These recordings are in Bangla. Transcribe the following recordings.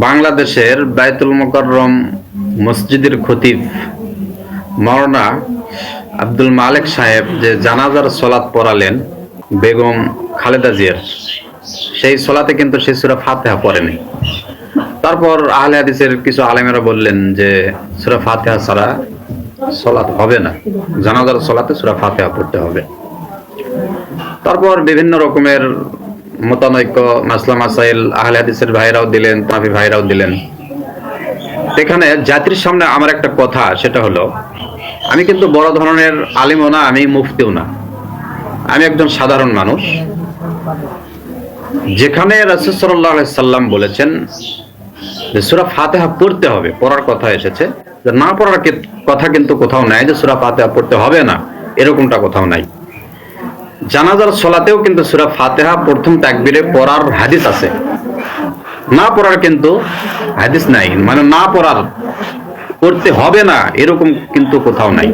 বাংলাদেশের বায়তুল মোকাররম মসজিদের খতিব মাওলানা আব্দুল মালেক সাহেব যে জানাজার সলাত পড়ালেন বেগম খালেদা জিয়ার, সেই সলাতে কিন্তু সে সূরা ফাতিহা পড়েনি। তারপর আহলে হাদিসের কিছু আলেমেরা বললেন যে সূরা ফাতিহা ছাড়া সলাত হবে না, জানাজার সলাতে সূরা ফাতিহা পড়তে হবে। তারপর বিভিন্ন রকমের মতানৈক্য মাসলা মাসাইল আহলে হাদিসের ভাইরাও দিলেন, তাফি ভাইরাও দিলেন। এখানে জাতির সামনে আমার একটা কথা, সেটা হলো আমি কিন্তু বড় ধরনের আলিমও না, আমি মুফতিও না, আমি একজন সাধারণ মানুষ। যেখানে রাসূল সাল্লাল্লাহু আলাইহি সাল্লাম বলেছেন যে সূরা ফাতিহা পড়তে হবে, পড়ার কথা এসেছে, যে না পড়ার কথা কিন্তু কোথাও নাই যে সূরা ফাতিহা পড়তে হবে না, এরকমটা কোথাও নাই। জানাজার সলাতেও কিন্তু সূরা ফাতিহা প্রথম তাকবীরে পড়ার হাদিস আছে, না পড়ার কিন্তু হাদিস নাই, মানে না পড়ার পড়তে হবে না এরকম কিন্তু কোথাও নাই।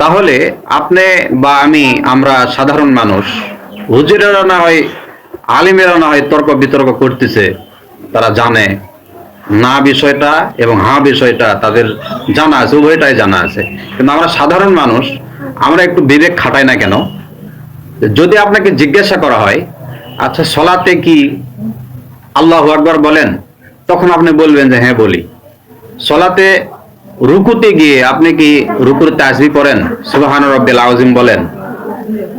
তাহলে আপনি বা আমি, আমরা সাধারণ মানুষ, হুজুরেরা না হয় আলিমেরা না হয় তর্ক বিতর্ক করতেছে, তারা জানে না বিষয়টা এবং হ্যাঁ বিষয়টা তাদের জানা আছে, উভয়টাই জানা আছে। কিন্তু আমরা সাধারণ মানুষ, আমরা একটু বিবেক খাটাই না কেন? যদি আপনাকে জিজ্ঞাসা করা হয় আচ্ছা সলাতে কি আল্লাহু আকবার বলেন, তখন আপনি বলবেন যে হ্যাঁ বলি। সলাতে রুকুতে গিয়ে আপনি কি রুকুর তাসবিহ পড়েন, সুবহান রাব্বিল আযীম বলেন?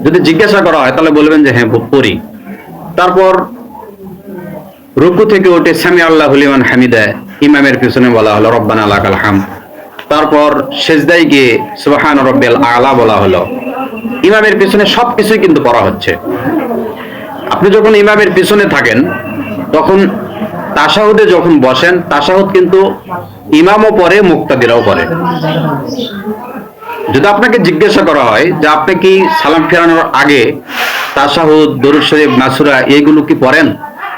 যদি জিজ্ঞাসা করা হয় তাহলে বলবেন যে হ্যাঁ পড়ি। তারপর রুকু থেকে উঠে সামি আল্লাহু লিমান হামিদা ইমামের পিছনে বলা হলো রব্বানা লাকাল হামদ। তারপর সিজদায় গিয়ে সুবহান রাব্বিল আলা বলা হলো। ইমামের পিছনে সবকিছুই কিন্তু পড়া হচ্ছে। আপনি যখন ইমামের পিছনে থাকেন তখন তাশাহুদে যখন বসেন, তাশাহুদ কিন্তু ইমামও পড়ে, মুক্তাদিরাও পড়ে। যদি আপনাকে জিজ্ঞাসা করা হয় যে আপনি কি সালাম ফেরানোর আগে তাশাহুদ, দরুদ শরীফ, মাসুরা এইগুলো কি পড়েন,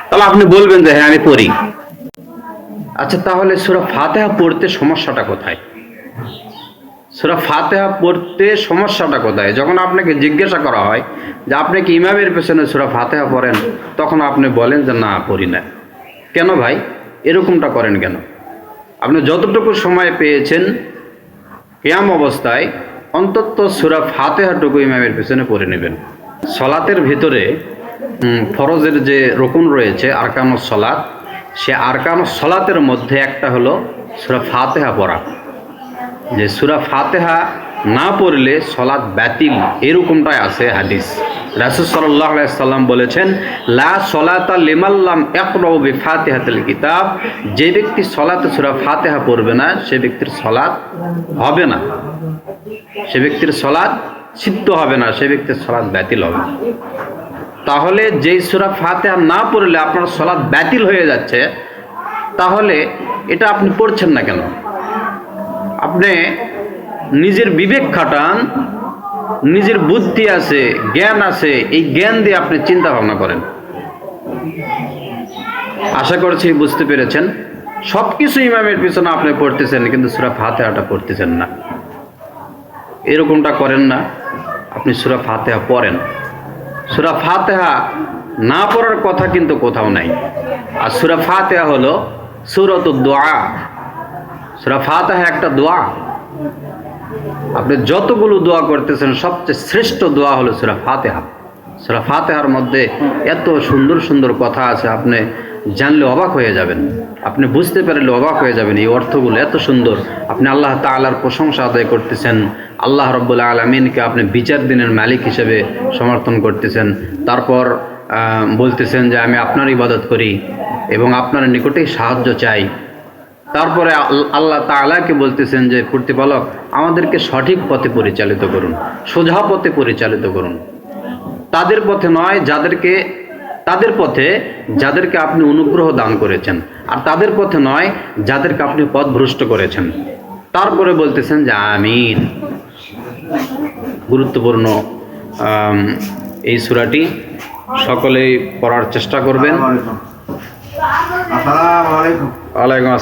তাহলে আপনি বলবেন যে হ্যাঁ আমি পড়ি। আচ্ছা তাহলে সূরা ফাতিহা পড়তে সমস্যাটা কোথায়? সূরা ফাতিহা পড়তে সমস্যাটা কোথায়? যখন আপনাকে জিজ্ঞাসা করা হয় যে আপনি কি ইমামের পেছনে সূরা ফাতিহা পড়েন, তখন আপনি বলেন যে না পড়ি না। কেন ভাই এরকমটা করেন কেন? আপনি যতটুকু সময় পেয়েছেন কিয়াম অবস্থায় অন্তত সূরা ফাতিহাটুকু ইমামের পেছনে পড়ে নেবেন। সলাতের ভিতরে ফরজের যে রুকুন রয়েছে আরকানুস সলাত, সে আরকানুস সলাতের মধ্যে একটা হলো সূরা ফাতিহা পড়া। যে সূরা ফাতিহা না পড়লে সলাত বাতিল, এরকমটাই আছে হাদিস। রাসূল সাল্লাল্লাহু আলাইহি সাল্লাম বলেছেন লা সলাতা লিমান লাম ইয়াকরাউ বিফাতিহাতিল কিতাব, যে ব্যক্তি সলাতে সূরা ফাতিহা পড়বে না সে ব্যক্তির সলাত হবে না, সে ব্যক্তির সলাত সিদ্ধ হবে না, সে ব্যক্তির সলাত বাতিল হবে। তাহলে যেই সূরা ফাতিহা না পড়লে আপনার সলাত বাতিল হয়ে যাচ্ছে, তাহলে এটা আপনি পড়ছেন না কেন? আপনি নিজের বিবেক খাটান, নিজের বুদ্ধি আছে, জ্ঞান আছে, এই জ্ঞান দিয়ে আপনি চিন্তা ভাবনা করেন। আশা করছি বুঝতে পেরেছেন। সবকিছু ইমামের পিছনে আপনি পড়তেছেন কিন্তু সূরা ফাতিহাটা পড়তেছেন না, এরকমটা করেন না। আপনি সূরা ফাতিহা পড়েন। সূরা ফাতিহা না পড়ার কথা কিন্তু কোথাও নাই। আর সূরা ফাতিহা হলো সূরাতুদ দুআ। সূরা ফাতিহা একটা দোয়া। আপনি যতগুলো দোয়া করতেছেন সবচেয়ে শ্রেষ্ঠ দোয়া হলো সূরা ফাতিহা। সূরা ফাতিহার মধ্যে এত সুন্দর সুন্দর কথা আছে, আপনি জানলে অবাক হয়ে যাবেন, আপনি বুঝতে পারলে অবাক হয়ে যাবেন। এই অর্থগুলো এত সুন্দর। আপনি আল্লাহ তাআলার প্রশংসা আদায় করতেছেন, আল্লাহ রাব্বুল আলামিনকে আপনি বিচার দিনের মালিক হিসেবে সমর্থন করতেছেন। তারপর বলতেছেন যে আমি আপনার ইবাদত করি এবং আপনার নিকটেই সাহায্য চাই। তারপরে আল্লাহ তাআলাকে বলতেছেন যে প্রতিপালক আমাদেরকে সঠিক পথে পরিচালিত করুন, সোজা পথে পরিচালিত করুন। তাদের পথে নয় তাদের পথে যাদেরকে আপনি অনুগ্রহ দান করেছেন, আর তাদের পথে নয় যাদেরকে আপনি পথভ্রষ্ট করেছেন। তারপরে বলতেছেন যে আমিন। গুরুত্বপূর্ণ এই সূরাটি সকলেই পড়ার চেষ্টা করবেন। আসসালামু আলাইকুম। ওয়ালাইকুম আসসালাম।